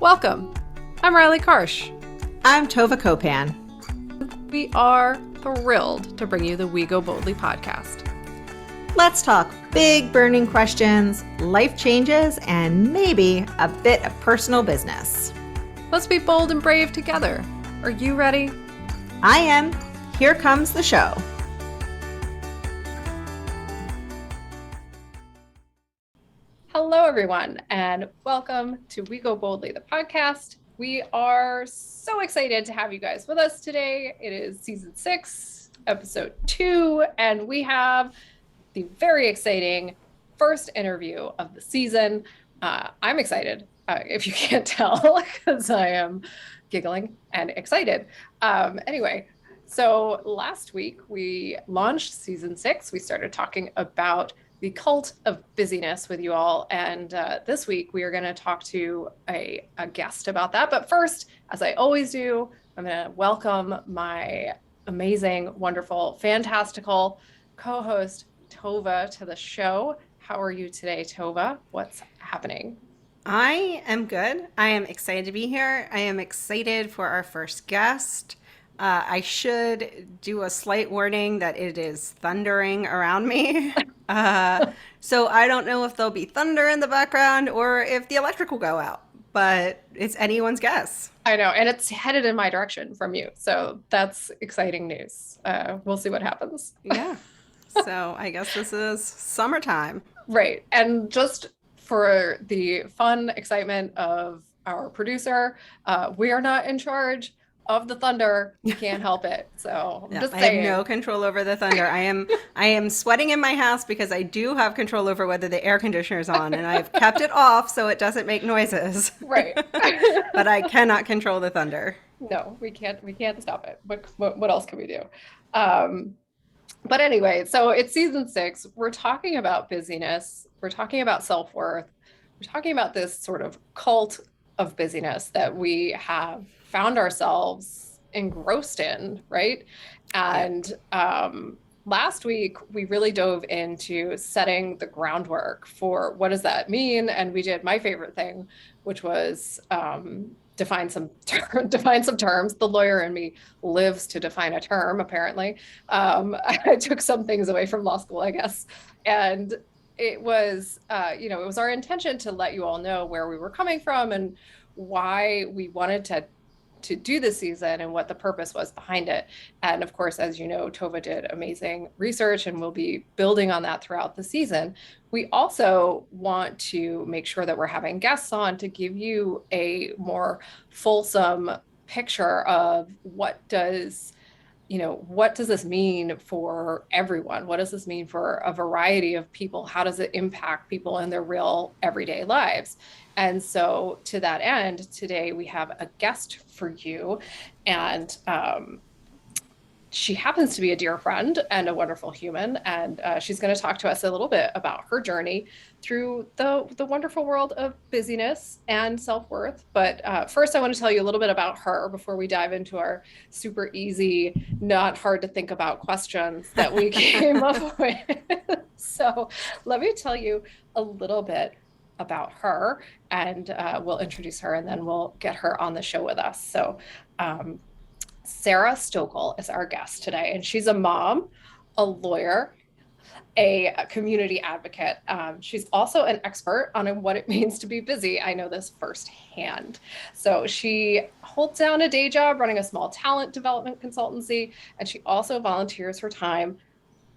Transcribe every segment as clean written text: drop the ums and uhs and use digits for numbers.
Welcome. I'm Riley Karsh. I'm Tova Kopan. We are thrilled to bring you the We Go Boldly podcast. Let's talk big burning questions, life changes, and maybe a bit of personal business. Let's be bold and brave together. Are you ready? I am. Here comes the show. Hello, everyone, and welcome to We Go Boldly, the podcast. We are so excited to have you guys with us today. It is season 6, episode 2, and we have the very exciting first interview of the season. I'm excited, if you can't tell, because I am giggling and excited. Anyway, so last week we launched season 6. We started talking about the cult of busyness with you all. And this week we are going to talk to a guest about that. But first, as I always do, I'm going to welcome my amazing, wonderful, fantastical co-host, Tova, to the show. How are you today, Tova? What's happening? I am good. I am excited to be here. I am excited for our first guest. I should do a slight warning that it is thundering around me. So I don't know if there'll be thunder in the background or if the electric will go out, but it's anyone's guess. I know, and it's headed in my direction from you. So that's exciting news. We'll see what happens. Yeah. So I guess this is summertime. Right. And just for the fun excitement of our producer, we are not in charge of the thunder. We can't help it. So I'm just saying. I have no control over the thunder. I am sweating in my house because I do have control over whether the air conditioner is on, and I've kept it off so it doesn't make noises. Right. But I cannot control the thunder. No, we can't stop it. What else can we do? But anyway, so it's season 6. We're talking about busyness. We're talking about self-worth. We're talking about this sort of cult of busyness that we have found ourselves engrossed in, right? And last week, we really dove into setting the groundwork for what does that mean? And we did my favorite thing, which was define some terms. The lawyer in me lives to define a term, apparently. I took some things away from law school, I guess. And it was, it was our intention to let you all know where we were coming from and why we wanted to do this season and what the purpose was behind it. And of course, as you know, Tova did amazing research and we'll be building on that throughout the season. We also want to make sure that we're having guests on to give you a more fulsome picture of what does this mean for everyone? What does this mean for a variety of people? How does it impact people in their real everyday lives? And so to that end, today we have a guest for you, and she happens to be a dear friend and a wonderful human, and she's going to talk to us a little bit about her journey through the wonderful world of busyness and self-worth. But first, I want to tell you a little bit about her before we dive into our super easy, not hard to think about questions that we came up with. So let me tell you a little bit about her, and we'll introduce her, and then we'll get her on the show with us. So Sarah Stoeckel is our guest today, and she's a mom, a lawyer, a community advocate. She's also an expert on what it means to be busy. I know this firsthand. So she holds down a day job running a small talent development consultancy, and she also volunteers her time.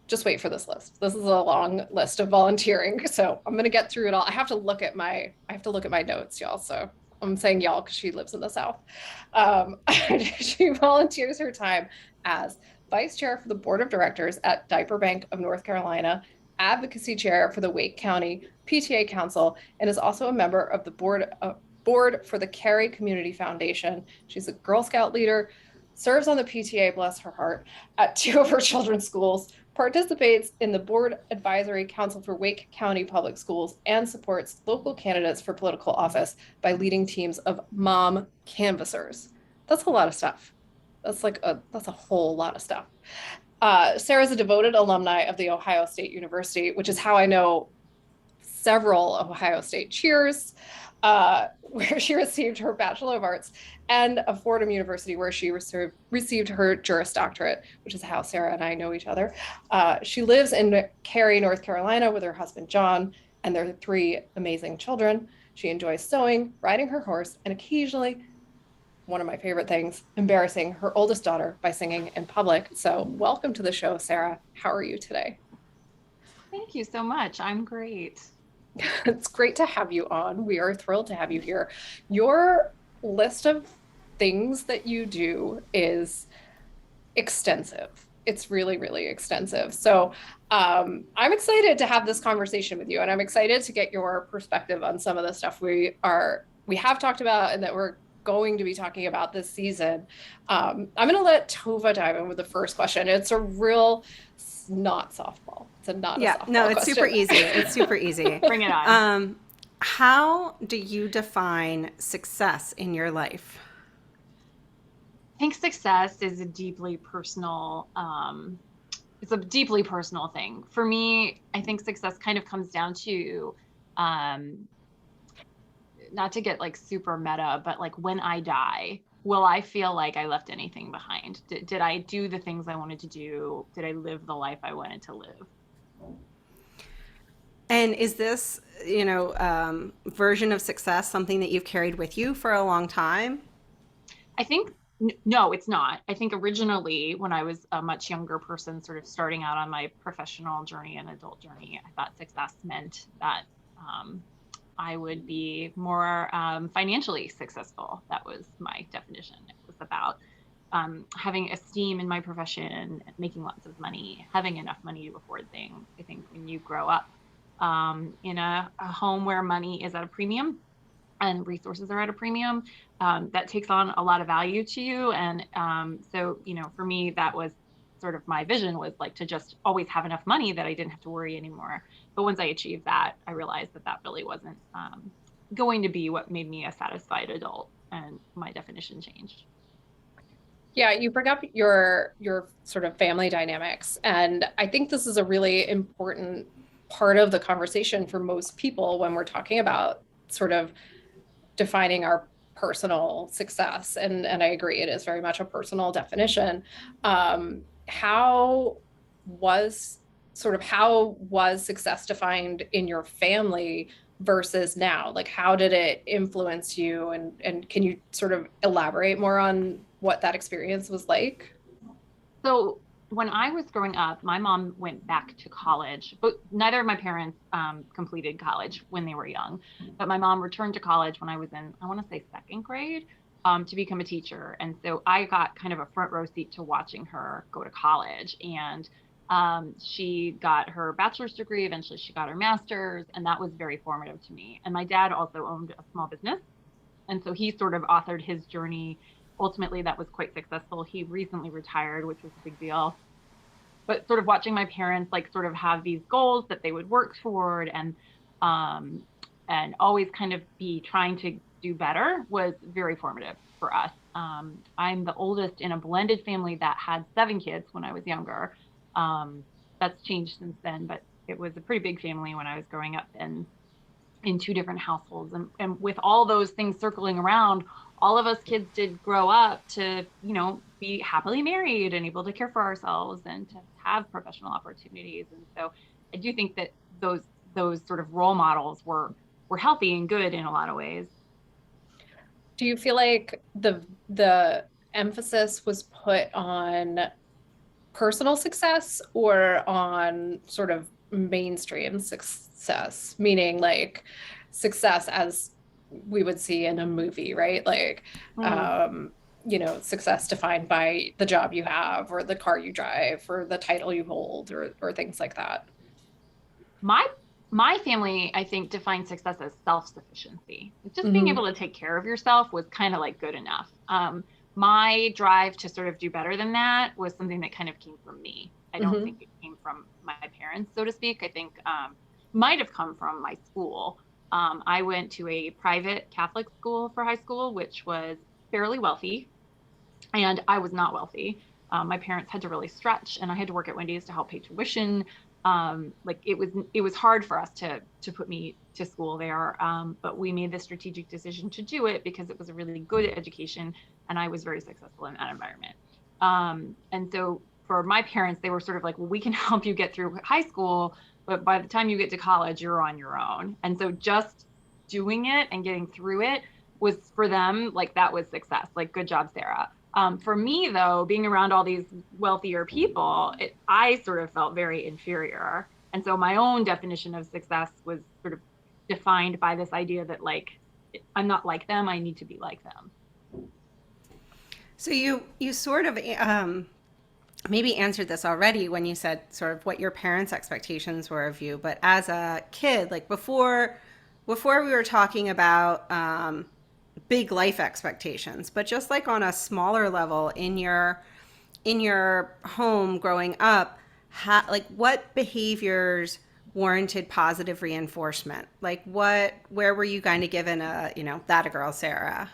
Just wait for this list. This is a long list of volunteering, so I'm going to get through it all. I have to look at my notes, y'all. So I'm saying y'all because she lives in the South. She volunteers her time as vice chair for the board of directors at Diaper Bank of North Carolina, advocacy chair for the Wake County PTA Council, and is also a member of the board for the Cary Community Foundation. She's a Girl Scout leader, serves on the PTA, bless her heart, at 2 of her children's schools, participates in the Board Advisory Council for Wake County Public Schools, and supports local candidates for political office by leading teams of mom canvassers. That's a lot of stuff. That's a whole lot of stuff. Sarah's a devoted alumni of The Ohio State University, which is how I know several Ohio State cheers, where she received her Bachelor of Arts, and a Fordham University, where she received her Juris Doctorate, which is how Sarah and I know each other. She lives in Cary, North Carolina, with her husband, John, and their three amazing children. She enjoys sewing, riding her horse, and occasionally, one of my favorite things, embarrassing her oldest daughter by singing in public. So, welcome to the show, Sarah. How are you today? Thank you so much. I'm great. It's great to have you on. We are thrilled to have you here. Your list of things that you do is extensive. It's really, really extensive. So I'm excited to have this conversation with you, and I'm excited to get your perspective on some of the stuff we have talked about and that we're going to be talking about this season. I'm going to let Tova dive in with the first question. It's a real not softball. It's a not a Yeah, no, softball it's question. super easy. It's super easy. Bring it on. How do you define success in your life? I think success is a deeply personal, it's a deeply personal thing. For me, I think success kind of comes down to, um, not to get like super meta, but like when I die, will I feel like I left anything behind? Did I do the things I wanted to do? Did I live the life I wanted to live? And is this, version of success something that you've carried with you for a long time? I think no, it's not. I think originally, when I was a much younger person, sort of starting out on my professional journey and adult journey, I thought success meant that um, I would be more financially successful. That was my definition. It was about having esteem in my profession, making lots of money, having enough money to afford things. I think when you grow up in a home where money is at a premium, and resources are at a premium, that takes on a lot of value to you. And so, for me, that was sort of my vision, was like to just always have enough money that I didn't have to worry anymore. But once I achieved that, I realized that that really wasn't going to be what made me a satisfied adult. And my definition changed. Yeah, you bring up your sort of family dynamics, and I think this is a really important part of the conversation for most people when we're talking about sort of defining our personal success. And I agree, it is very much a personal definition. How was how was success defined in your family versus now? Like, how did it influence you? And can you sort of elaborate more on what that experience was like? So when I was growing up, my mom went back to college, but neither of my parents completed college when they were young. But my mom returned to college when I was in, I want to say, second grade, to become a teacher. And so I got kind of a front row seat to watching her go to college. And she got her bachelor's degree. Eventually, she got her master's, and that was very formative to me. And my dad also owned a small business, and so he sort of authored his journey. Ultimately, that was quite successful. He recently retired, which was a big deal. But sort of watching my parents like sort of have these goals that they would work toward, um, and always kind of be trying to do better was very formative for us. I'm the oldest in a blended family that had 7 kids when I was younger. Um, that's changed since then, but it was a pretty big family when I was growing up, and in 2 different households. And with all those things circling around, all of us kids did grow up to, be happily married and able to care for ourselves and to have professional opportunities. And so I do think that those sort of role models were healthy and good in a lot of ways. Do you feel like the emphasis was put on personal success or on sort of mainstream success, meaning like success as we would see in a movie, right? Like, Mm. um, success defined by the job you have or the car you drive or the title you hold or things like that. My my family, I think, defined success as self-sufficiency. Just being Mm-hmm. able to take care of yourself was kind of like good enough. My drive to sort of do better than that was something that kind of came from me. I don't Mm-hmm. think it came from my parents, so to speak. I think might have come from my school. I went to a private Catholic school for high school, which was fairly wealthy, and I was not wealthy. My parents had to really stretch, and I had to work at Wendy's to help pay tuition. Like it was hard for us to put me to school there, but we made the strategic decision to do it because it was a really good education, and I was very successful in that environment. And so for my parents, they were sort of like, well, we can help you get through high school, but by the time you get to college, you're on your own. And so just doing it and getting through it was for them, like that was success. Like, good job, Sarah. For me, though, being around all these wealthier people, I sort of felt very inferior. And so my own definition of success was sort of defined by this idea that, like, I'm not like them, I need to be like them. So you sort of maybe answered this already when you said sort of what your parents' expectations were of you, but as a kid, like before we were talking about big life expectations, but just like on a smaller level in your home growing up, like what behaviors warranted positive reinforcement? Like where were you kind of given a, that a girl, Sarah?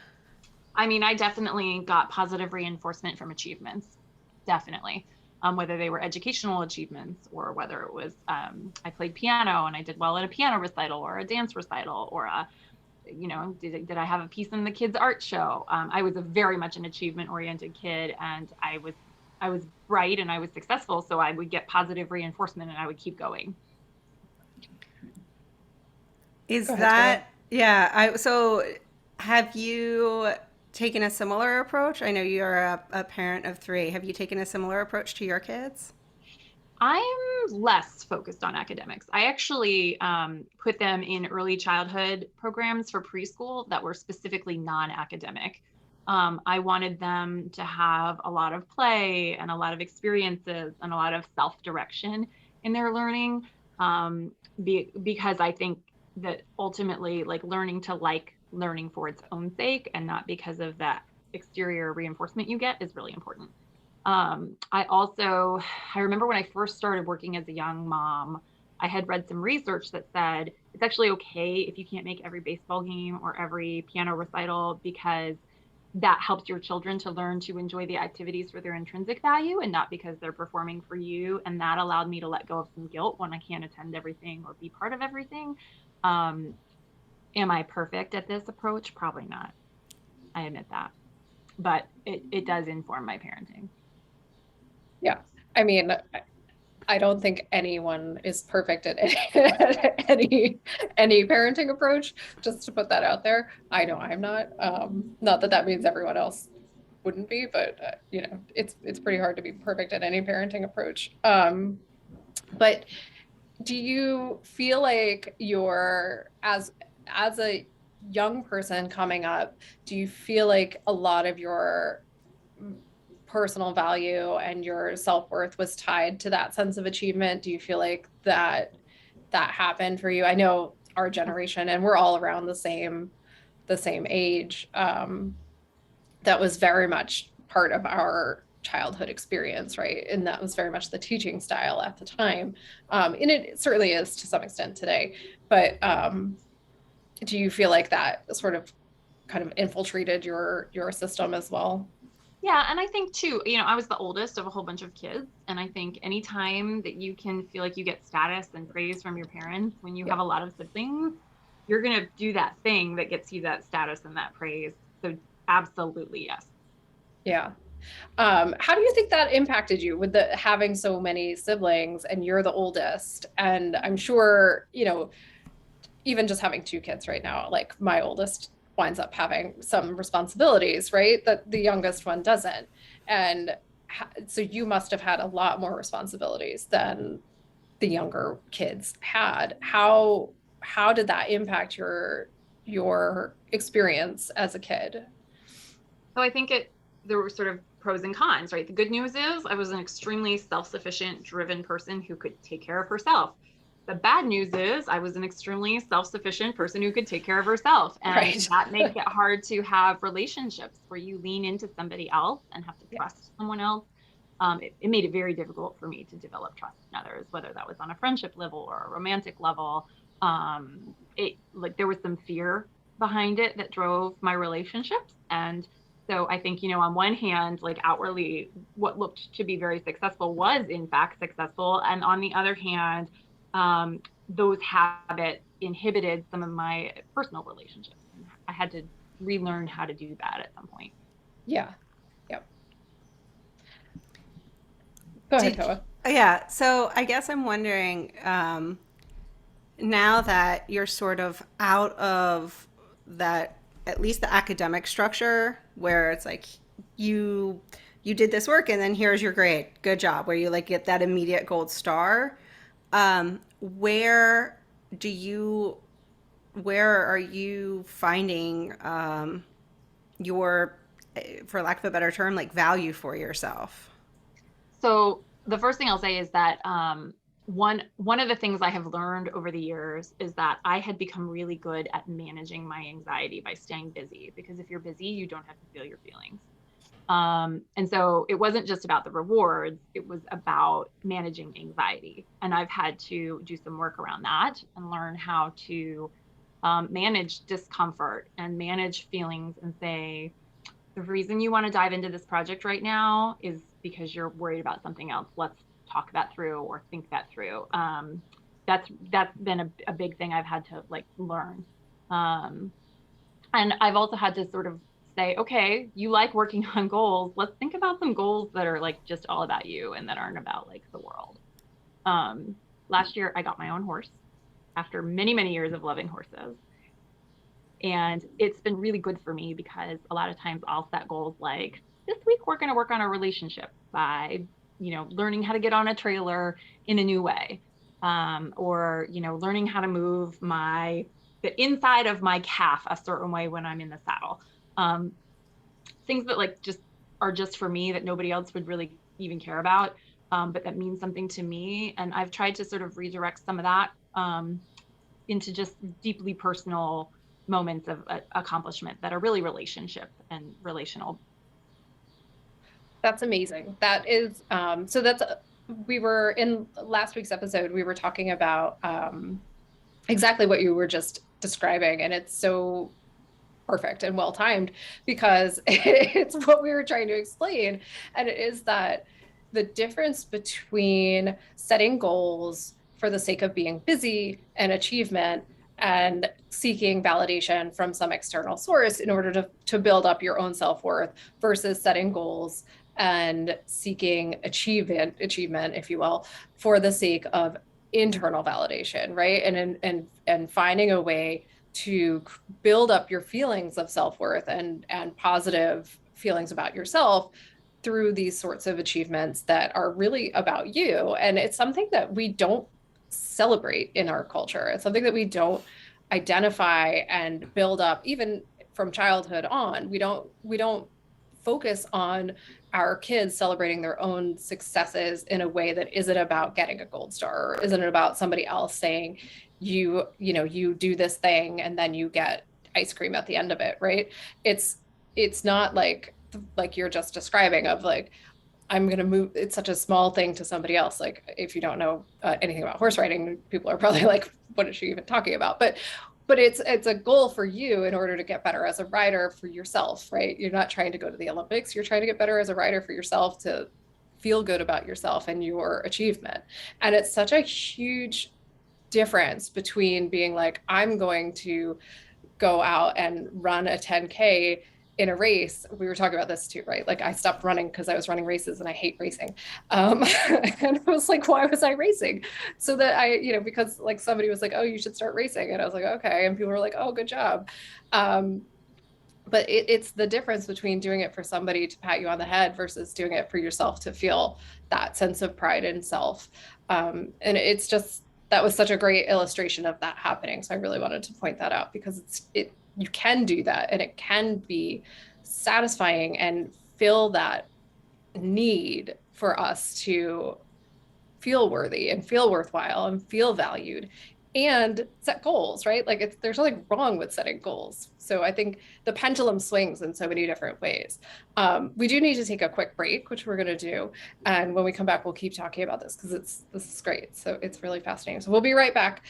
I mean, I definitely got positive reinforcement from achievements, definitely. Whether they were educational achievements or whether it was I played piano and I did well at a piano recital or a dance recital or did I have a piece in the kids art show? I was a very much an achievement oriented kid, and I was bright and I was successful, so I would get positive reinforcement and I would keep going. Is Go ahead, Sarah. that, yeah, so have you taken a similar approach? I know you're a parent of three. Have you taken a similar approach to your kids? I'm less focused on academics. I actually put them in early childhood programs for preschool that were specifically non-academic. I wanted them to have a lot of play and a lot of experiences and a lot of self-direction in their learning, because I think that ultimately, like, learning to like learning for its own sake and not because of that exterior reinforcement you get is really important. I remember when I first started working as a young mom, I had read some research that said it's actually okay if you can't make every baseball game or every piano recital, because that helps your children to learn to enjoy the activities for their intrinsic value and not because they're performing for you. And that allowed me to let go of some guilt when I can't attend everything or be part of everything. Um, am I perfect at this approach? Probably not. I admit that. But it does inform my parenting. Yeah. I mean, I don't think anyone is perfect at any parenting approach, just to put that out there. I know I'm not. Not that that means everyone else wouldn't be, but it's pretty hard to be perfect at any parenting approach. But do you feel like you're as a young person coming up, do you feel like a lot of your personal value and your self-worth was tied to that sense of achievement? Do you feel like that happened for you? I know our generation, and we're all around the same age, that was very much part of our childhood experience, right? And that was very much the teaching style at the time. And it certainly is to some extent today. But do you feel like that sort of kind of infiltrated your system as well? Yeah, and I think too, I was the oldest of a whole bunch of kids, and I think anytime that you can feel like you get status and praise from your parents when you Yeah. have a lot of siblings, you're gonna do that thing that gets you that status and that praise. So absolutely, yes. Yeah. How do you think that impacted you with the having so many siblings and you're the oldest? And I'm sure, even just having two kids right now, like my oldest winds up having some responsibilities, right? That the youngest one doesn't. And so you must have had a lot more responsibilities than the younger kids had. How did that impact your experience as a kid? So I think there were sort of pros and cons, right? The good news is I was an extremely self-sufficient, driven person who could take care of herself. The bad news is I was an extremely self-sufficient person who could take care of herself. And Right. that makes it hard to have relationships where you lean into somebody else and have to Yeah. trust someone else. It made it very difficult for me to develop trust in others, whether that was on a friendship level or a romantic level. It, like, there was some fear behind it that drove my relationships. And So I think, on one hand, like outwardly, what looked to be very successful was in fact successful. And on the other hand, those habits inhibited some of my personal relationships. And I had to relearn how to do that at some point. Yeah. Yep. Go ahead, Did Koa. Yeah, so I guess I'm wondering, now that you're sort of out of that, at least the academic structure where it's like you you did this work and then here's your grade, good job, where you like get that immediate gold star. Where do you where are you finding your, for lack of a better term, like value for yourself? So the first thing I'll say is that one of the things I have learned over the years is that I had become really good at managing my anxiety by staying busy. Because if you're busy, you don't have to feel your feelings. And so it wasn't just about the rewards; it was about managing anxiety. And I've had to do some work around that and learn how to manage discomfort and manage feelings and say, the reason you want to dive into this project right now is because you're worried about something else. Let's talk that through or think that through. That's been a big thing I've had to like learn. Um, and I've also had to sort of say, okay, you like working on goals. Let's think about some goals that are like just all about you and that aren't about like the world. Um, Last year, I got my own horse after many, many years of loving horses. And it's been really good for me because a lot of times I'll set goals like this week we're going to work on our relationship by, learning how to get on a trailer in a new way. Or, learning how to move the inside of my calf a certain way when I'm in the saddle. Um, Things that like just are just for me that nobody else would really even care about. But that means something to me. And I've tried to sort of redirect some of that into just deeply personal moments of accomplishment that are really relationship and relational. That's amazing. That is, so that's, we were in last week's episode, we were talking about exactly what you were just describing. And it's so perfect and well timed because it's what we were trying to explain. And it is that the difference between setting goals for the sake of being busy and achievement and seeking validation from some external source in order to build up your own self-worth versus setting goals and seeking achievement, if you will, for the sake of internal validation, right? And finding a way to build up your feelings of self-worth and positive feelings about yourself through these sorts of achievements that are really about you. And it's something that we don't celebrate in our culture. It's something that we don't identify and build up even from childhood on. We don't focus on our kids celebrating their own successes in a way that isn't about getting a gold star or isn't about somebody else saying you do this thing and then you get ice cream at the end of it, right? It's not like you're just describing of like I'm going to move. It's such a small thing to somebody else. Like if you don't know anything about horse riding, people are probably like, what is she even talking about? But it's a goal for you in order to get better as a rider for yourself, right? You're not trying to go to the Olympics. You're trying to get better as a rider for yourself to feel good about yourself and your achievement. And it's such a huge difference between being like, I'm going to go out and run a 10K in a race. We were talking about this too, right? Like I stopped running because I was running races and I hate racing. And I was like, why was I racing? So that because like somebody was like, oh, you should start racing. And I was like, okay. And people were like, oh, good job. But it's the difference between doing it for somebody to pat you on the head versus doing it for yourself to feel that sense of pride in self. And it's just, that was such a great illustration of that happening. So I really wanted to point that out because you can do that and it can be satisfying and fill that need for us to feel worthy and feel worthwhile and feel valued and set goals, right? Like there's nothing wrong with setting goals. So I think the pendulum swings in so many different ways. We do need to take a quick break, which we're going to do. And when we come back, we'll keep talking about this because this is great. So it's really fascinating. So we'll be right back.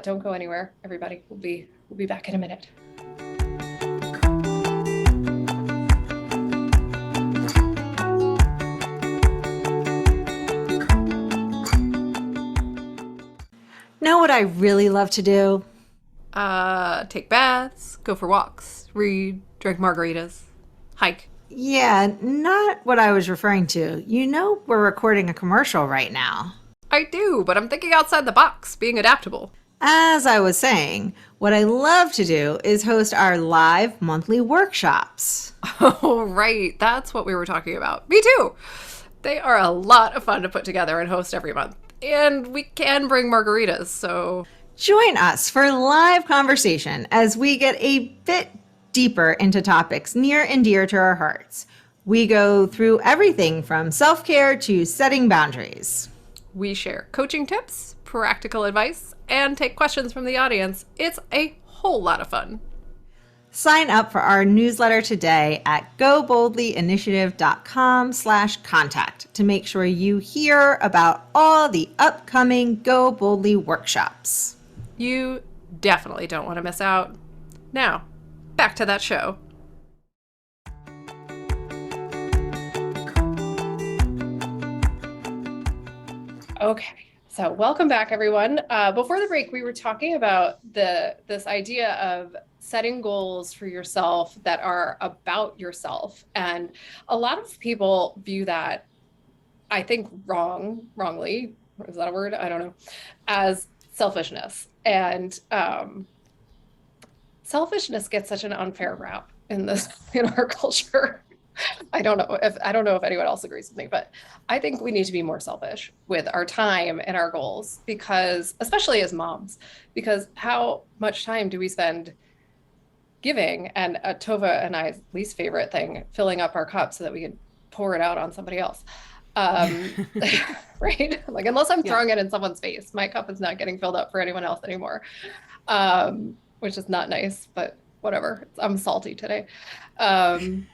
Don't go anywhere, everybody. We'll be back in a minute. Know what I really love to do? Take baths, go for walks, read, drink margaritas, hike. Yeah, not what I was referring to. You know, we're recording a commercial right now. I do, but I'm thinking outside the box, being adaptable. As I was saying, what I love to do is host our live monthly workshops. Oh, right. That's what we were talking about. Me too. They are a lot of fun to put together and host every month. And we can bring margaritas, so. Join us for live conversation as we get a bit deeper into topics near and dear to our hearts. We go through everything from self-care to setting boundaries. We share coaching tips, practical advice, and take questions from the audience. It's a whole lot of fun. Sign up for our newsletter today at goboldlyinitiative.com/contact to make sure you hear about all the upcoming Go Boldly workshops. You definitely don't want to miss out. Now, back to that show. Okay, so welcome back, everyone. Before the break, we were talking about this idea of setting goals for yourself that are about yourself, and a lot of people view that, I think, wrongly. Is that a word? I don't know. As selfishness, and selfishness gets such an unfair rap in our culture. I don't know if anyone else agrees with me, but I think we need to be more selfish with our time and our goals, because especially as moms, because how much time do we spend giving, and Tova and I's least favorite thing, filling up our cup so that we can pour it out on somebody else. Right? Like, unless I'm throwing it in someone's face, my cup is not getting filled up for anyone else anymore. Which is not nice, but whatever. I'm salty today. Sorry,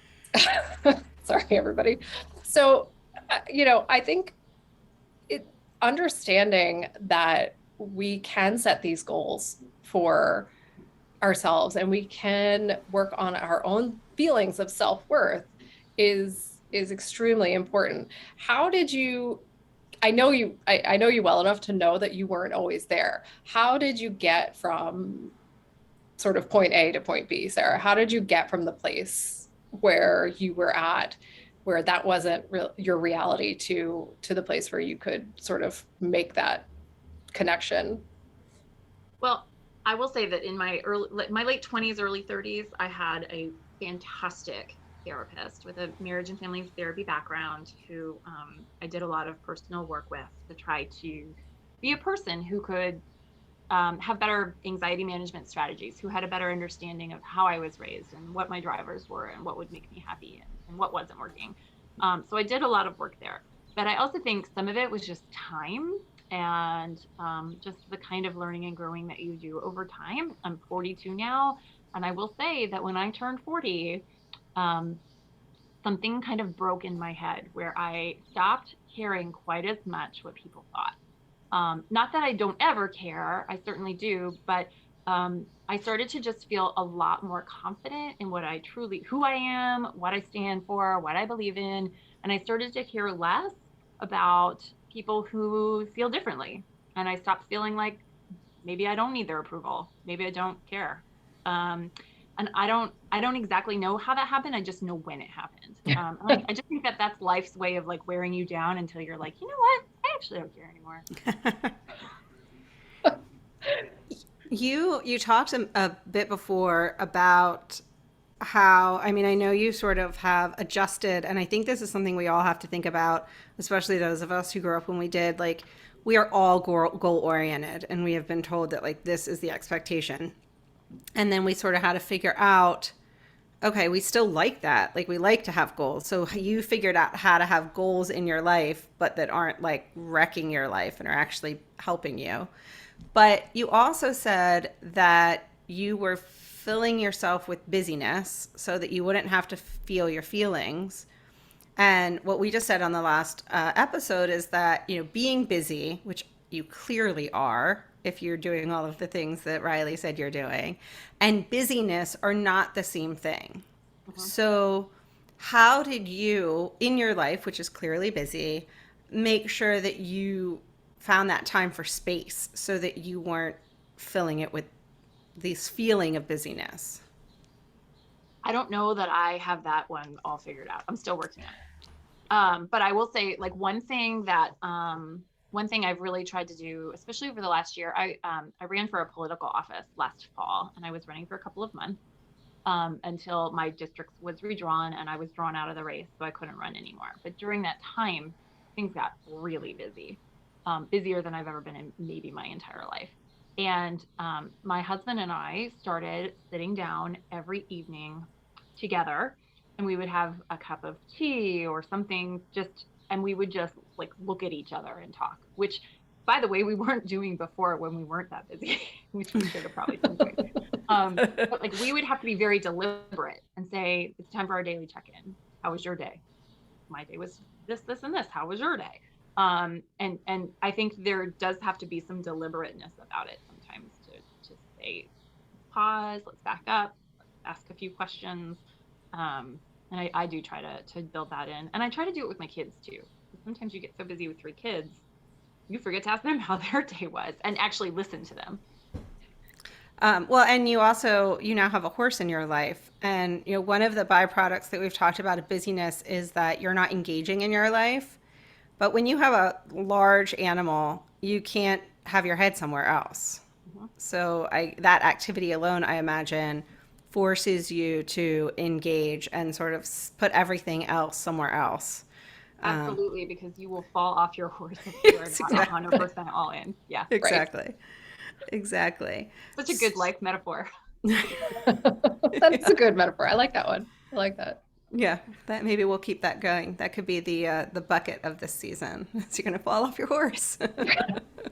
everybody. So, I think understanding that we can set these goals for ourselves and we can work on our own feelings of self-worth is extremely important. How did you, I know you well enough to know that you weren't always there. How did you get from sort of point A to point B, Sarah? How did you get from the place where you were at, where that wasn't your reality, to the place where you could sort of make that connection? Well, I will say that in my late 20s, early 30s, I had a fantastic therapist with a marriage and family therapy background who I did a lot of personal work with to try to be a person who could have better anxiety management strategies, who had a better understanding of how I was raised and what my drivers were and what would make me happy and what wasn't working. So I did a lot of work there. But I also think some of it was just time and just the kind of learning and growing that you do over time. I'm 42 now, and I will say that when I turned 40, something kind of broke in my head where I stopped caring quite as much what people thought. Not that I don't ever care, I certainly do, but I started to just feel a lot more confident in who I am, what I stand for, what I believe in. And I started to care less about people who feel differently. And I stopped feeling like maybe I don't need their approval. Maybe I don't care. And I don't exactly know how that happened. I just know when it happened. I just think that that's life's way of like wearing you down until you're like, you know what? I actually don't care anymore. You talked a bit before about how, I mean, I know you sort of have adjusted, and I think this is something we all have to think about, especially those of us who grew up when we did. Like, we are all goal oriented, and we have been told that like this is the expectation. And then we sort of had to figure out, okay, we still like that. Like, we like to have goals. So you figured out how to have goals in your life, but that aren't like wrecking your life and are actually helping you. But you also said that you were filling yourself with busyness so that you wouldn't have to feel your feelings. And what we just said on the last episode is that, being busy, which you clearly are, if you're doing all of the things that Riley said you're doing, and busyness are not the same thing. Mm-hmm. So how did you, in your life, which is clearly busy, make sure that you found that time for space so that you weren't filling it with this feeling of busyness? I don't know that I have that one all figured out. I'm still working on it. But I will say, like, one thing I've really tried to do, especially over the last year, I ran for a political office last fall, and I was running for a couple of months until my district was redrawn and I was drawn out of the race, so I couldn't run anymore. But during that time, things got really busy, busier than I've ever been in maybe my entire life. And my husband and I started sitting down every evening together, and we would have a cup of tea or something, just, and we would just like look at each other and talk, which, by the way, we weren't doing before when we weren't that busy, which we should have probably been doing. But like we would have to be very deliberate and say, it's time for our daily check-in. How was your day? My day was this, and this. How was your day? And I think there does have to be some deliberateness about it sometimes to say, pause, let's back up, let's ask a few questions. And I do try to build that in. And I try to do it with my kids too. Sometimes you get so busy with 3 kids, you forget to ask them how their day was and actually listen to them. Well, and you now have a horse in your life. And, one of the byproducts that we've talked about of busyness is that you're not engaging in your life. But when you have a large animal, you can't have your head somewhere else. Mm-hmm. So that activity alone, I imagine, forces you to engage and sort of put everything else somewhere else. Absolutely, because you will fall off your horse if you are not 100% all in. Yeah. Exactly. Right. Exactly. Such a good life metaphor. That's a good metaphor. I like that one. I like that. Yeah, that maybe we'll keep that going. That could be the bucket of this season. So you're gonna fall off your horse.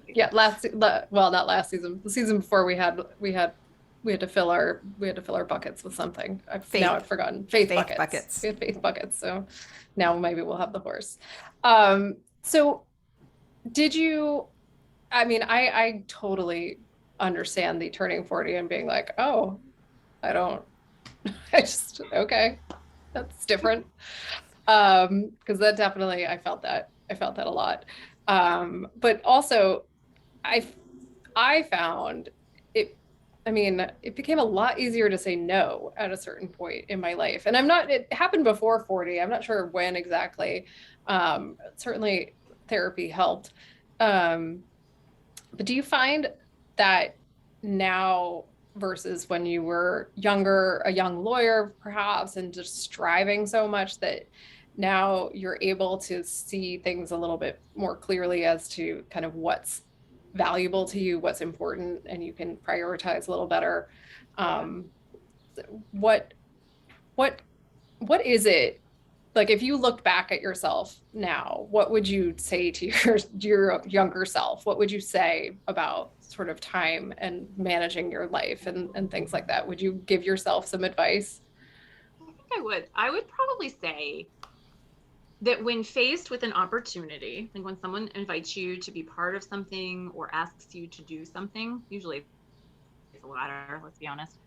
Yeah, well, not last season. The season before we had to fill our buckets with something. Now I've forgotten. Faith buckets. We had faith buckets. So now maybe we'll have the horse. So did you? I mean, I totally understand the turning 40 and being like, oh, I don't. Okay. That's different. Because that definitely, I felt that a lot. But also I found it, I mean, it became a lot easier to say no at a certain point in my life. And it happened before 40. I'm not sure when exactly. Certainly therapy helped. But do you find that now versus when you were younger, a young lawyer perhaps, and just striving so much that now you're able to see things a little bit more clearly as to kind of what's valuable to you, what's important, and you can prioritize a little better? What is it, like, if you look back at yourself now, what would you say to your younger self? What would you say about sort of time and managing your life and things like that? Would you give yourself some advice? I think I would. I would probably say that when faced with an opportunity, like when someone invites you to be part of something or asks you to do something, usually it's the latter, let's be honest.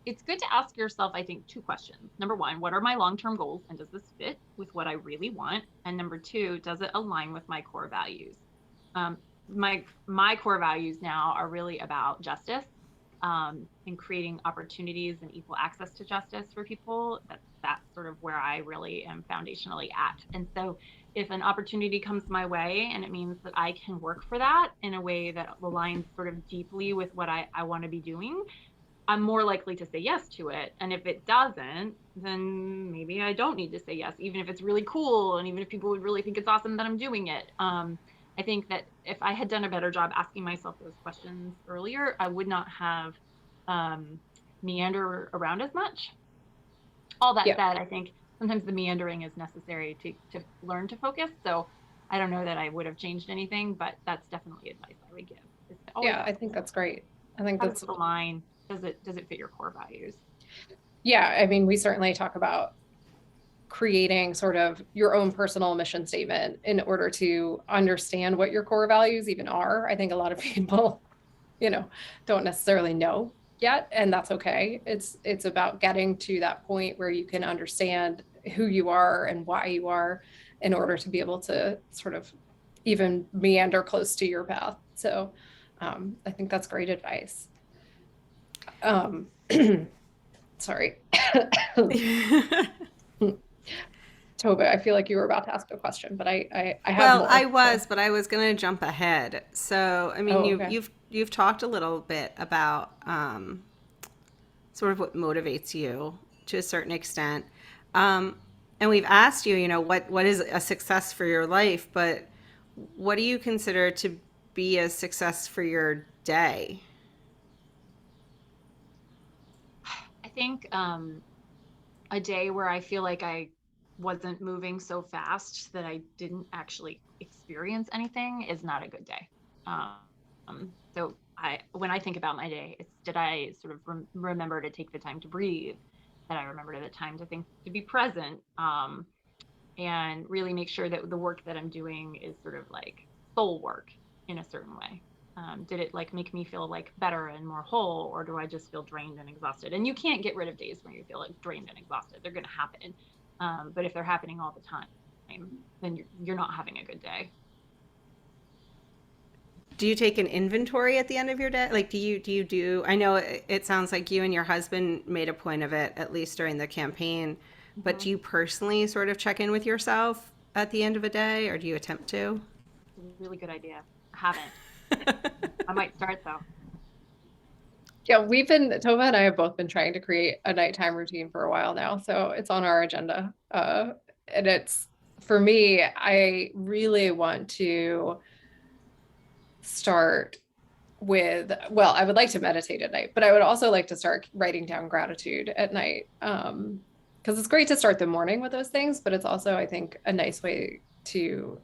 It's good to ask yourself, I think, 2 questions. Number 1, what are my long-term goals, and does this fit with what I really want? And number 2, does it align with my core values? My core values now are really about justice, and creating opportunities and equal access to justice for people. That's sort of where I really am foundationally at. And so if an opportunity comes my way and it means that I can work for that in a way that aligns sort of deeply with what I want to be doing, I'm more likely to say yes to it. And if it doesn't, then maybe I don't need to say yes, even if it's really cool and even if people would really think it's awesome that I'm doing it. I think that if I had done a better job asking myself those questions earlier, I would not have meander around as much. All that said, I think sometimes the meandering is necessary to learn to focus. So I don't know that I would have changed anything, but that's definitely advice I would give. I think that's great. I think that's the line. Does it fit your core values? Yeah, I mean, we certainly talk about creating sort of your own personal mission statement in order to understand what your core values even are. I think a lot of people, don't necessarily know yet, and that's okay. It's about getting to that point where you can understand who you are and why you are in order to be able to sort of even meander close to your path. So I think that's great advice. Um, sorry. Tova, I feel like you were about to ask a question, but I have Well, I more. So, was, but I was going to jump ahead. So, I mean, oh, you okay. you've talked a little bit about sort of what motivates you to a certain extent, um, and we've asked you, you know, what is a success for your life, but what do you consider to be a success for your day? I think a day where I feel like I wasn't moving so fast that I didn't actually experience anything is not a good day. So when I think about my day, it's did I sort of remember to take the time to breathe? That I remember the time to think to be present, and really make sure that the work that I'm doing is sort of like soul work in a certain way. Did it like make me feel like better and more whole, or do I just feel drained and exhausted? And you can't get rid of days when you feel like drained and exhausted. They're going to happen. But if they're happening all the time, then you're not having a good day. Do you take an inventory at the end of your day? Like, do I know it sounds like you and your husband made a point of it, at least during the campaign, but Mm-hmm. do you personally sort of check in with yourself at the end of a day, or do you attempt to? It's a really good idea. I haven't. I might start though. Yeah, Tova and I have both been trying to create a nighttime routine for a while now. So it's on our agenda. And it's for me, I really want to start with, well, I would like to meditate at night, but I would also like to start writing down gratitude at night. Because it's great to start the morning with those things, but it's also, I think, a nice way to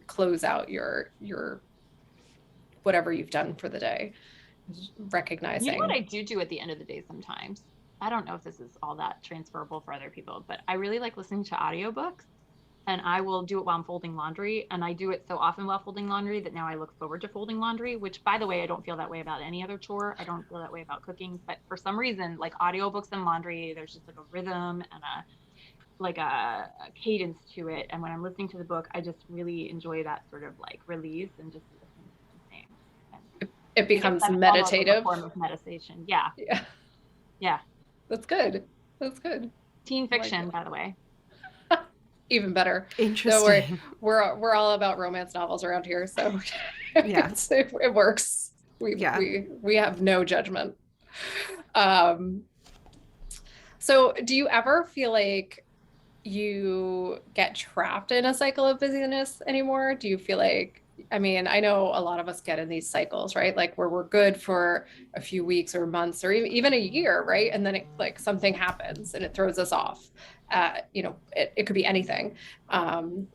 close out your whatever you've done for the day, You know what recognizing. I do at the end of the day sometimes? I don't know if this is all that transferable for other people, but I really like listening to audiobooks, and I will do it while I'm folding laundry. And I do it so often while folding laundry that now I look forward to folding laundry, which by the way, I don't feel that way about any other chore. I don't feel that way about cooking, but for some reason, like audiobooks and laundry, there's just like a rhythm and a cadence to it. And when I'm listening to the book, I just really enjoy that sort of like release and just listening to things. And It I guess becomes that's almost like a meditative. form of meditation. Yeah. Yeah, Yeah. that's good. That's good. Teen I like fiction, it. by the way. Even better. Don't worry. Interesting. We're all about romance novels around here, so Yeah. it works. Yeah. We have no judgment. Um, so do you ever feel like you get trapped in a cycle of busyness anymore? Do you feel like, I mean, I know a lot of us get in these cycles, right? Like where we're good for a few weeks or months or even a year, right? And then it like something happens and it throws us off. It could be anything. Um,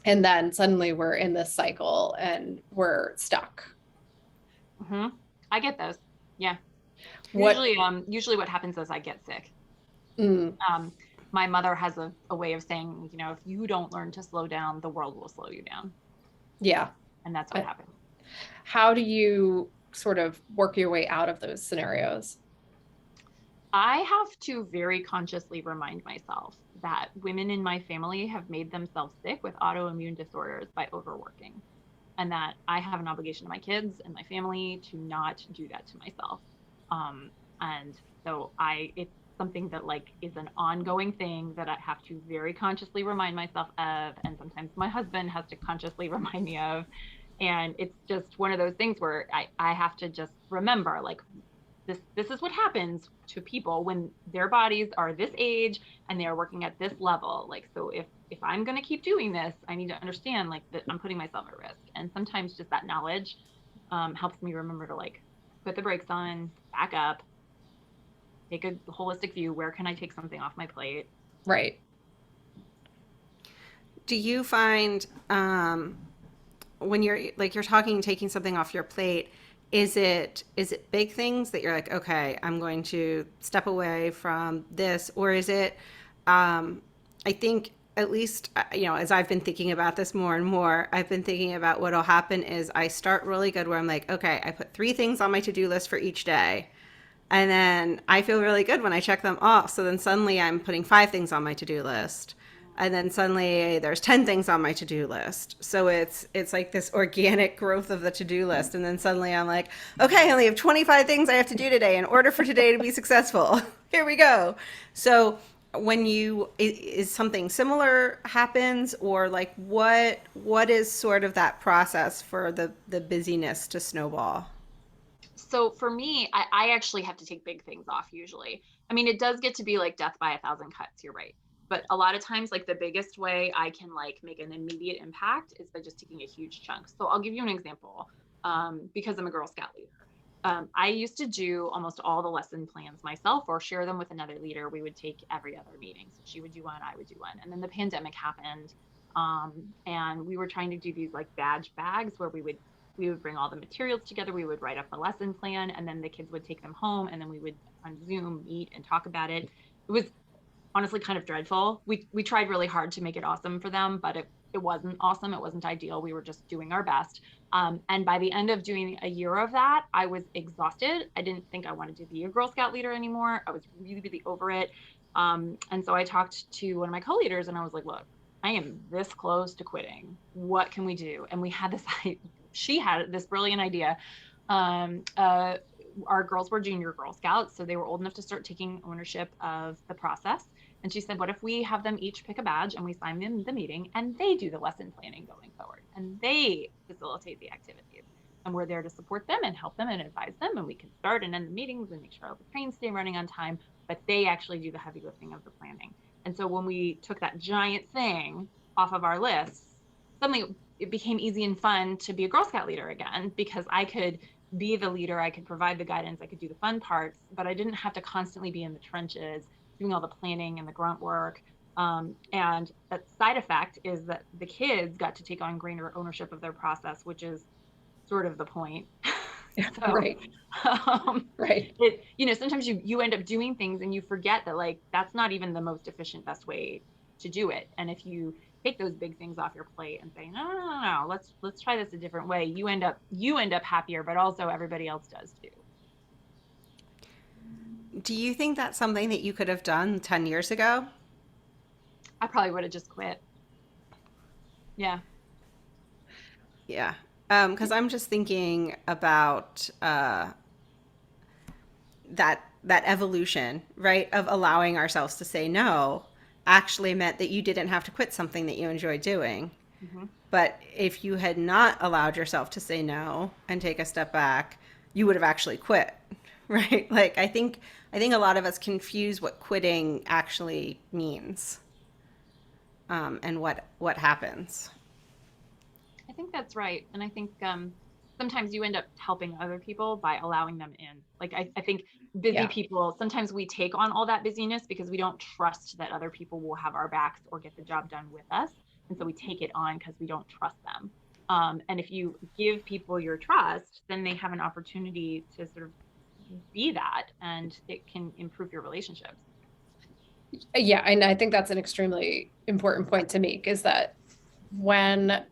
and then suddenly we're in this cycle and we're stuck. Hmm. I get those. Yeah. What, Usually what happens is I get sick. mm, Um, my mother has a way of saying, if you don't learn to slow down, the world will slow you down. yeah. And that's what happens. How do you sort of work your way out of those scenarios? I have to very consciously remind myself that women in my family have made themselves sick with autoimmune disorders by overworking, and that I have an obligation to my kids and my family to not do that to myself. And so it's something that like is an ongoing thing that I have to very consciously remind myself of, and sometimes my husband has to consciously remind me of. And it's just one of those things where I have to just remember like this is what happens to people when their bodies are this age and they are working at this level. Like, so if I'm going to keep doing this, I need to understand like that I'm putting myself at risk. And sometimes just that knowledge helps me remember to like put the brakes on, back up, take a holistic view. Where can I take something off my plate? Right. Do you find when you're talking taking something off your plate, is it big things that you're like, okay, I'm going to step away from this, or is it I think at least as I've been thinking about this more and more, I've been thinking about what'll happen is I start really good where I'm like, okay, I put 3 things on my to-do list for each day. And then I feel really good when I check them off. So then suddenly I'm putting 5 things on my to-do list. and then suddenly there's 10 things on my to-do list. So it's like this organic growth of the to-do list, and then suddenly I'm like, okay, I only have 25 things I have to do today in order for today to be successful. Here we go. So when you is something similar happens, or like what is sort of that process for the busyness to snowball? So for me, I actually have to take big things off usually. I mean, it does get to be like death by a thousand cuts, you're right. But a lot of times, like the biggest way I can like make an immediate impact is by just taking a huge chunk. So I'll give you an example, because I'm a Girl Scout leader. I used to do almost all the lesson plans myself or share them with another leader. We would take every other meeting. So she would do one, I would do one. And then the pandemic happened. And we were trying to do these like badge bags where we would bring all the materials together. We would write up a lesson plan, and then the kids would take them home, and then we would on Zoom meet and talk about it. It was honestly kind of dreadful. We tried really hard to make it awesome for them, but it wasn't awesome. It wasn't ideal. We were just doing our best. And by the end of doing a year of that, I was exhausted. I didn't think I wanted to be a Girl Scout leader anymore. I was really, really over it. And so I talked to one of my co-leaders, and I was like, look, I am this close to quitting. What can we do? And we had this, she had this brilliant idea. Our girls were junior Girl Scouts, so they were old enough to start taking ownership of the process. And she said, what if we have them each pick a badge and we sign them the meeting, and they do the lesson planning going forward, and they facilitate the activities. And we're there to support them and help them and advise them. And we can start and end the meetings and make sure all the trains stay running on time, but they actually do the heavy lifting of the planning. And so when we took that giant thing off of our list, suddenly it became easy and fun to be a Girl Scout leader again, because I could be the leader, I could provide the guidance, I could do the fun parts, but I didn't have to constantly be in the trenches doing all the planning and the grunt work. And that side effect is that the kids got to take on greater ownership of their process, which is sort of the point. So, Right. Right. sometimes you end up doing things and you forget that like that's not even the most efficient, best way to do it. And if you take those big things off your plate and say, no, let's try this a different way, you end up happier, but also everybody else does too. Do you think that's something that you could have done 10 years ago? I probably would have just quit. Yeah. Yeah. Because I'm just thinking about that evolution, right, of allowing ourselves to say no actually meant that you didn't have to quit something that you enjoy doing. Mm-hmm. But if you had not allowed yourself to say no and take a step back, you would have actually quit, right? Like I think a lot of us confuse what quitting actually means, and what happens. I think that's right. And I think sometimes you end up helping other people by allowing them in. Like, I think busy Yeah. people, sometimes we take on all that busyness because we don't trust that other people will have our backs or get the job done with us. And so we take it on because we don't trust them. And if you give people your trust, then they have an opportunity to sort of be that, and it can improve your relationships. Yeah, and I think that's an extremely important point to make, is that when,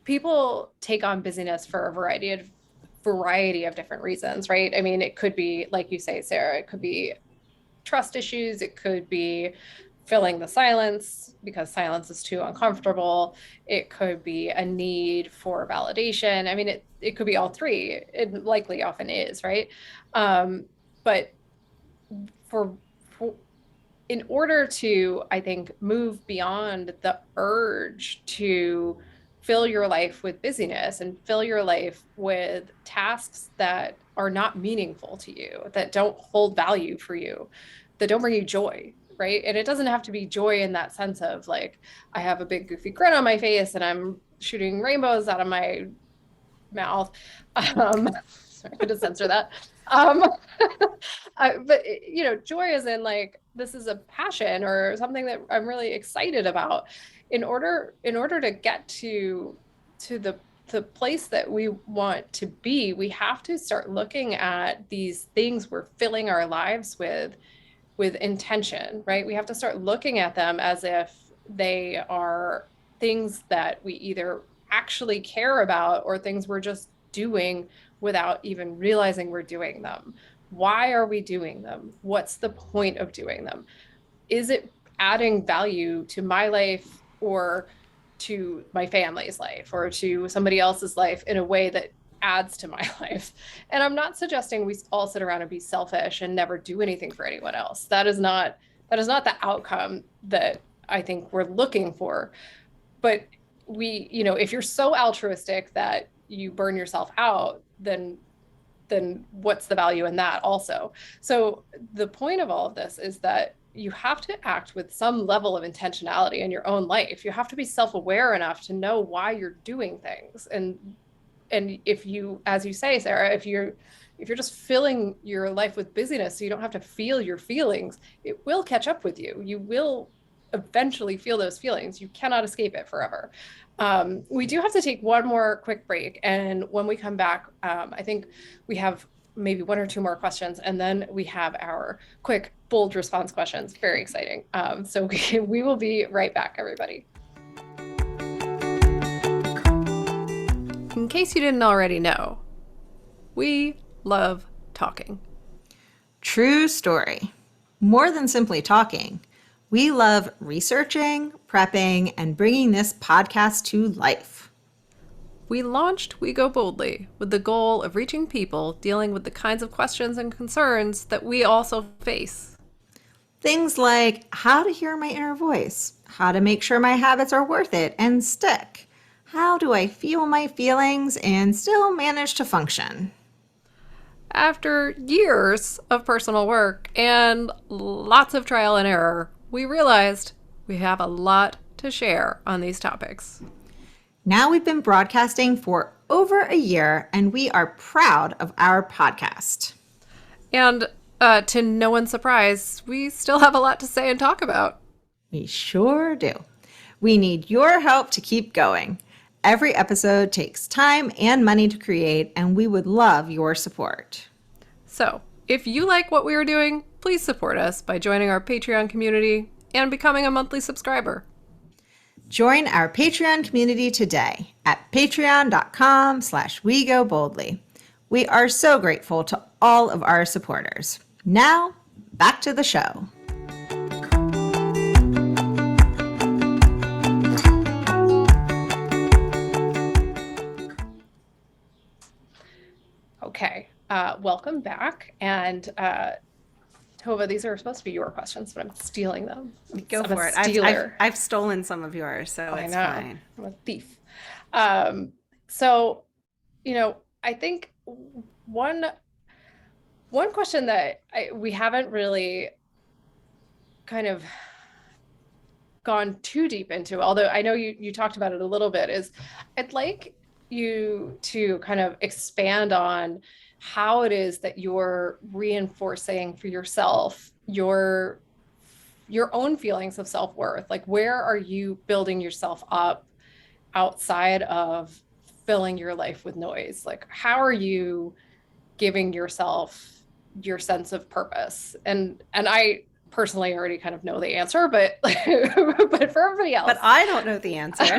people take on busyness for a variety of different reasons, right? I mean, it could be, like you say, Sarah, it could be trust issues, it could be filling the silence because silence is too uncomfortable, it could be a need for validation. I mean, it could be all three. It likely often is, right? But for in order to, I think, move beyond the urge to fill your life with busyness and fill your life with tasks that are not meaningful to you, that don't hold value for you, that don't bring you joy, right? And it doesn't have to be joy in that sense of like, I have a big goofy grin on my face and I'm shooting rainbows out of my mouth. Sorry, I had to censor that. Um, but joy is in like, this is a passion or something that I'm really excited about. In order to get to the place that we want to be, we have to start looking at these things we're filling our lives with intention, right? We have to start looking at them as if they are things that we either actually care about or things we're just doing without even realizing we're doing them. Why are we doing them? What's the point of doing them? Is it adding value to my life or to my family's life or to somebody else's life in a way that adds to my life. And I'm not suggesting we all sit around and be selfish and never do anything for anyone else. That is not the outcome that I think we're looking for. But if you're so altruistic that you burn yourself out, then what's the value in that also? So the point of all of this is that you have to act with some level of intentionality in your own life. You have to be self-aware enough to know why you're doing things. And if you, as you say, Sarah, if you're just filling your life with busyness so you don't have to feel your feelings, it will catch up with you. You will eventually feel those feelings. You cannot escape it forever. We do have to take one more quick break. And when we come back, I think we have maybe one or two more questions, and then we have our quick, bold response questions. Very exciting. So we will be right back, everybody. In case you didn't already know, we love talking. True story. More than simply talking, we love researching, prepping, and bringing this podcast to life. We launched We Go Boldly with the goal of reaching people dealing with the kinds of questions and concerns that we also face. Things like how to hear my inner voice, how to make sure my habits are worth it and stick, how do I feel my feelings and still manage to function. After years of personal work and lots of trial and error, we realized we have a lot to share on these topics. Now we've been broadcasting for over a year, and we are proud of our podcast. And to no one's surprise, we still have a lot to say and talk about. We sure do. We need your help to keep going. Every episode takes time and money to create, and we would love your support. So, if you like what we are doing, please support us by joining our Patreon community and becoming a monthly subscriber. Join our Patreon community today at patreon.com/wegoboldly. We are so grateful to all of our supporters. Now, back to the show. Okay, welcome back. And Tova, these are supposed to be your questions, but I'm stealing them. Go I'm for a it. stealer. I've stolen some of yours, so it's fine. I'm a thief. So, I think one question that we haven't really kind of gone too deep into, although I know you talked about it a little bit, is I'd like you to kind of expand on how it is that you're reinforcing for yourself your own feelings of self-worth. Like, where are you building yourself up outside of filling your life with noise? Like, how are you giving yourself your sense of purpose? And I personally already kind of know the answer, but but for everybody else. But I don't know the answer.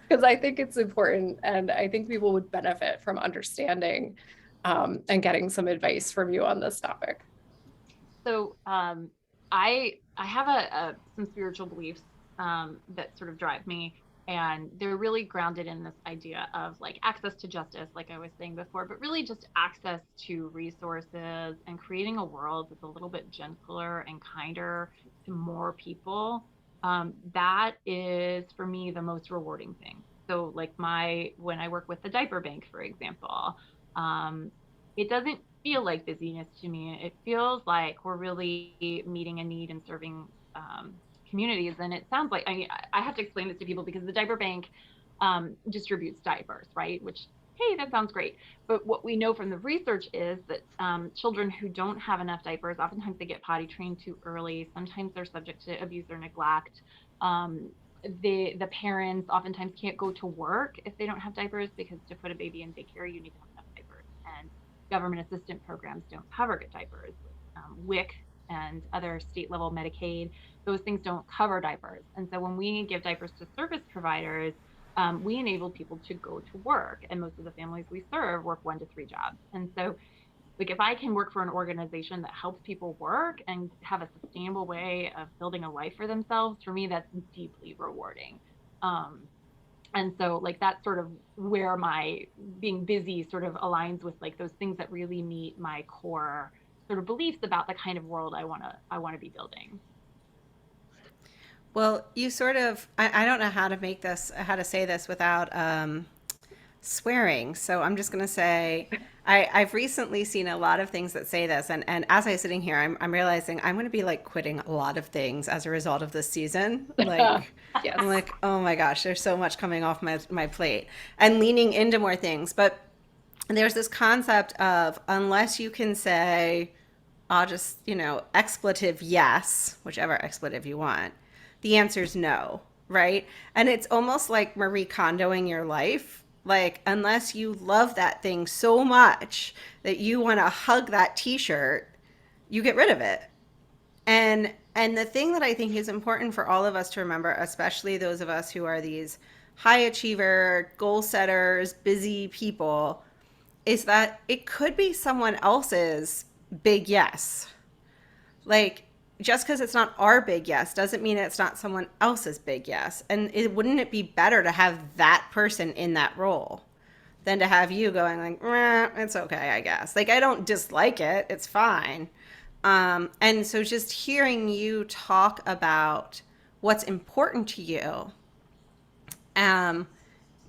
Because I think it's important, and I think people would benefit from understanding and getting some advice from you on this topic. So I have some spiritual beliefs that sort of drive me, and they're really grounded in this idea of like access to justice, like I was saying before, but really just access to resources and creating a world that's a little bit gentler and kinder to more people. That is for me the most rewarding thing. So like when I work with the diaper bank, for example, it doesn't feel like busyness to me. It feels like we're really meeting a need and serving communities. And it sounds like, I have to explain this to people because the diaper bank distributes diapers, right? Which, hey, that sounds great. But what we know from the research is that children who don't have enough diapers, oftentimes they get potty trained too early. Sometimes they're subject to abuse or neglect. The parents oftentimes can't go to work if they don't have diapers, because to put a baby in daycare, you need to have enough diapers. And government assistance programs don't cover diapers. WIC and other state level Medicaid, those things don't cover diapers. And so when we give diapers to service providers, we enable people to go to work. And most of the families we serve work 1 to 3 jobs. And so Like if I can work for an organization that helps people work and have a sustainable way of building a life for themselves, for me, that's deeply rewarding. Um, and so like that's sort of where my being busy sort of aligns with like those things that really meet my core sort of beliefs about the kind of world I want to be building. Well, you sort of, I don't know how to make this, how to say this without swearing. So I'm just going to say, I've recently seen a lot of things that say this. And as I'm sitting here, I'm realizing I'm going to be like quitting a lot of things as a result of this season. Like, Yes. I'm like, oh my gosh, there's so much coming off my plate and leaning into more things. But there's this concept of unless you can say, I'll just, expletive yes, whichever expletive you want, the answer is no, right? And it's almost like Marie Kondoing your life. Like, unless you love that thing so much that you want to hug that t shirt, you get rid of it. And the thing that I think is important for all of us to remember, especially those of us who are these high achiever, goal setters, busy people, is that it could be someone else's big yes. Like, just because it's not our big yes doesn't mean it's not someone else's big yes. And wouldn't it be better to have that person in that role than to have you going like, it's okay, I guess. Like, I don't dislike it. It's fine. And so just hearing you talk about what's important to you, um,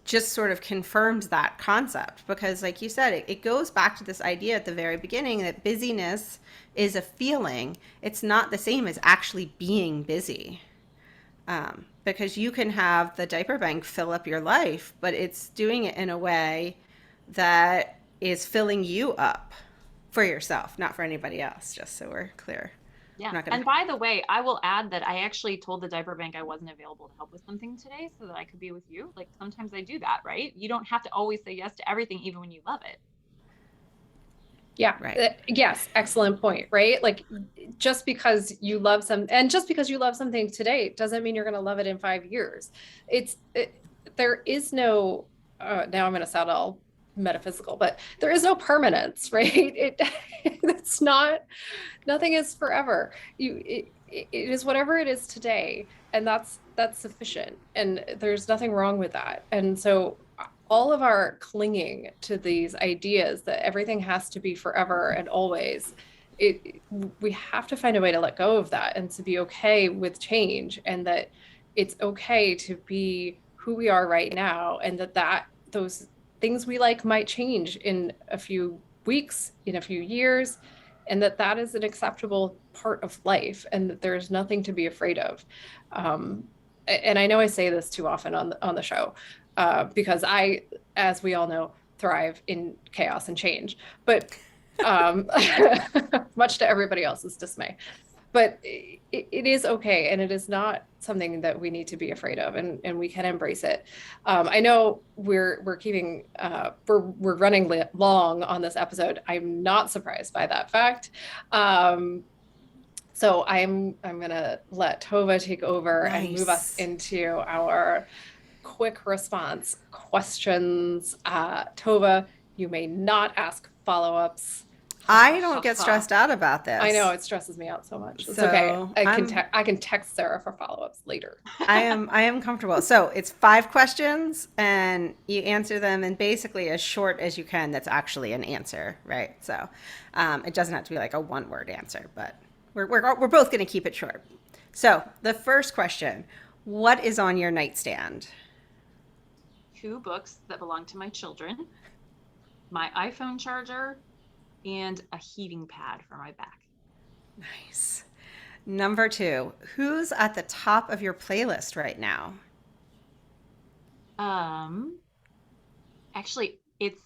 just sort of confirms that concept because like you said, it goes back to this idea at the very beginning that busyness is a feeling. It's not the same as actually being busy, because you can have the diaper bank fill up your life, but it's doing it in a way that is filling you up for yourself, not for anybody else, just so we're clear. Yeah. I'm not gonna And by the way, I will add that I actually told the diaper bank I wasn't available to help with something today so that I could be with you. Like sometimes I do that, right? You don't have to always say yes to everything, even when you love it. Yeah. right. Yes. Excellent point, right? Like just because you love just because you love something today doesn't mean you're going to love it in 5 years. There is no, now I'm going to sound all metaphysical, but there is no permanence, right? It's not, nothing is forever. It is whatever it is today. And that's sufficient. And there's nothing wrong with that. And so all of our clinging to these ideas that everything has to be forever and always, it we have to find a way to let go of that and to be okay with change, and that it's okay to be who we are right now, and that those things we like might change in a few weeks, in a few years, and that is an acceptable part of life, and that there's nothing to be afraid of. And I know I say this too often on the show, because as we all know, thrive in chaos and change, but um, much to everybody else's dismay. But it is okay, and it is not something that we need to be afraid of, and we can embrace it. I know we're keeping we're running long on this episode. I'm not surprised by that fact. So I'm gonna let Tova take over and move us Nice. into our quick response questions. Tova, you may not ask follow-ups. Ha ha I don't ha get ha. stressed out about I know this. it stresses me out so much. It's okay. So I can text Sarah for follow-ups later. I am comfortable. So it's 5 questions and you answer them in basically as short as you can. That's actually an answer, right? So it doesn't have to be like a one-word answer, but we're both going to keep it short. So the first question: what is on your nightstand? 2 books that belong to my children, my iPhone charger, and a heating pad for my back. Nice. Number 2: who's at the top of your playlist right now? Um, Actually, it's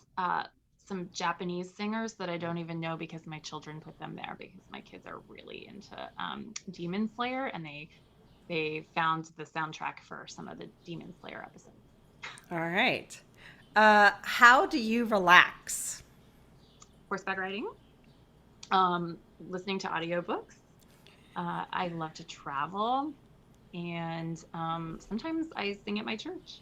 some Japanese singers that I don't even know because my children put them there because my kids are really into Demon Slayer, and they found the soundtrack for some of the Demon Slayer episodes. All right. How do you relax? Horseback riding, listening to audiobooks. I love to travel, and sometimes I sing at my church.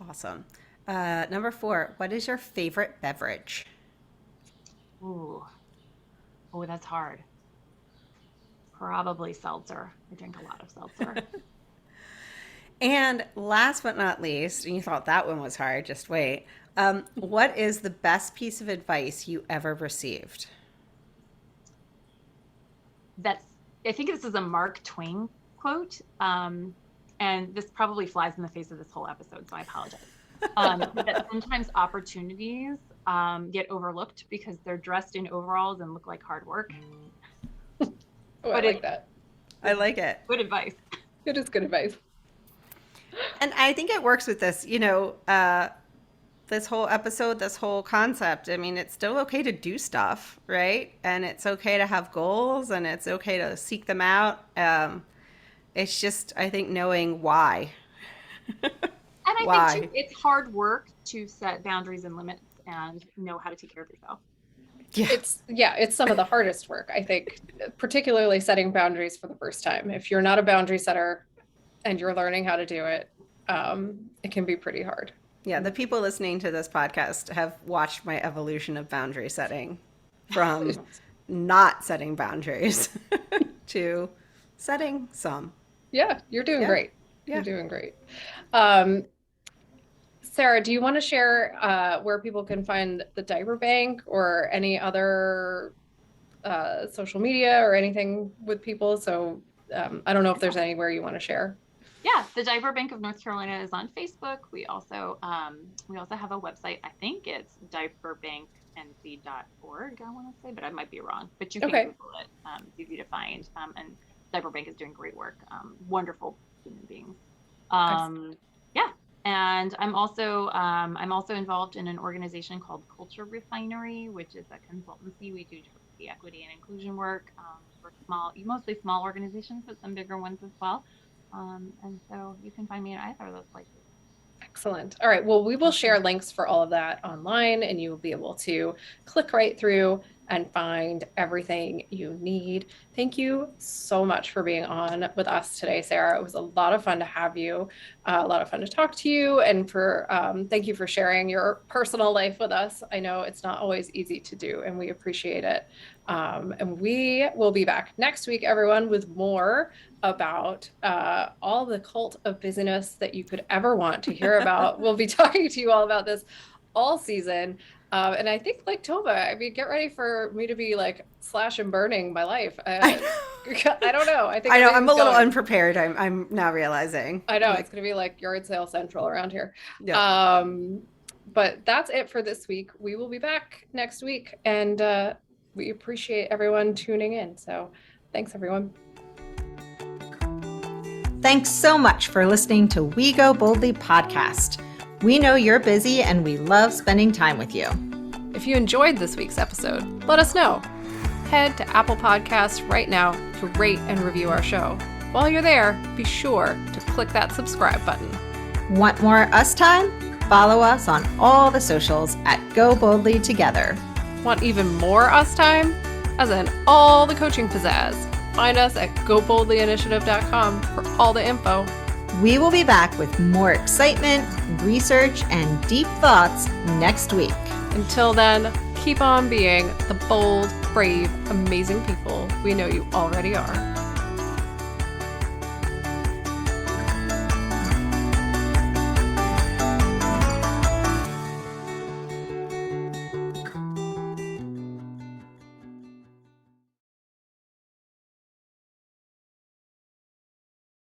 Awesome. Number 4: what is your favorite beverage? Ooh. Oh, that's hard. Probably seltzer. I drink a lot of seltzer. And last but not least, and you thought that one was hard, just wait. What is the best piece of advice you ever received? I think this is a Mark Twain quote. And this probably flies in the face of this whole episode, so I apologize. That sometimes opportunities get overlooked because they're dressed in overalls and look like hard work. Oh, I like that. I like it. Good advice. It is good advice. And I think it works with this, this whole episode, this whole concept. I mean, it's still okay to do stuff, right? And it's okay to have goals and it's okay to seek them out. It's just, I think, knowing why. And I think too, it's hard work to set boundaries and limits and know how to take care of yourself. Yeah. It's some of the hardest work, I think, particularly setting boundaries for the first time. If you're not a boundary setter and you're learning how to do it, it can be pretty hard. Yeah, the people listening to this podcast have watched my evolution of boundary setting from not setting boundaries to setting some. Yeah, you're doing great. Yeah. You're doing great. Sarah, do you want to share where people can find the Diaper Bank or any other social media or anything with people? So I don't know if there's anywhere you want to share. Yeah, the Diaper Bank of North Carolina is on Facebook. We also have a website. I think it's diaperbanknc.org, I want to say, but I might be wrong. But you can Google it. It's easy to find. And Diaper Bank is doing great work. Wonderful human beings. Yeah. And I'm also involved in an organization called Culture Refinery, which is a consultancy. We do diversity, equity, and inclusion work for mostly small organizations, but some bigger ones as well. And so you can find me at either of those places. Excellent. All right. Well, we will share links for all of that online, and you will be able to click right through and find everything you need. Thank you so much for being on with us today, Sarah. It was a lot of fun to have you, a lot of fun to talk to you, and thank you for sharing your personal life with us. I know it's not always easy to do, and we appreciate it. And we will be back next week, everyone, with more about all the cult of busyness that you could ever want to hear about. We'll be talking to you all about this all season. And I think, like Tova, I mean, get ready for me to be like slash and burning my life. I don't know. I know I'm a little unprepared. I'm now realizing. I know it's going to be like yard sale central around here. Yeah. But that's it for this week. We will be back next week, and we appreciate everyone tuning in. So thanks, everyone. Thanks so much for listening to We Go Boldly podcast. We know you're busy and we love spending time with you. If you enjoyed this week's episode, let us know. Head to Apple Podcasts right now to rate and review our show. While you're there, be sure to click that subscribe button. Want more us time? Follow us on all the socials at Go Boldly Together. Want even more us time? As in all the coaching pizzazz. Find us at goboldlyinitiative.com for all the info. We will be back with more excitement, research, and deep thoughts next week. Until then, keep on being the bold, brave, amazing people we know you already are.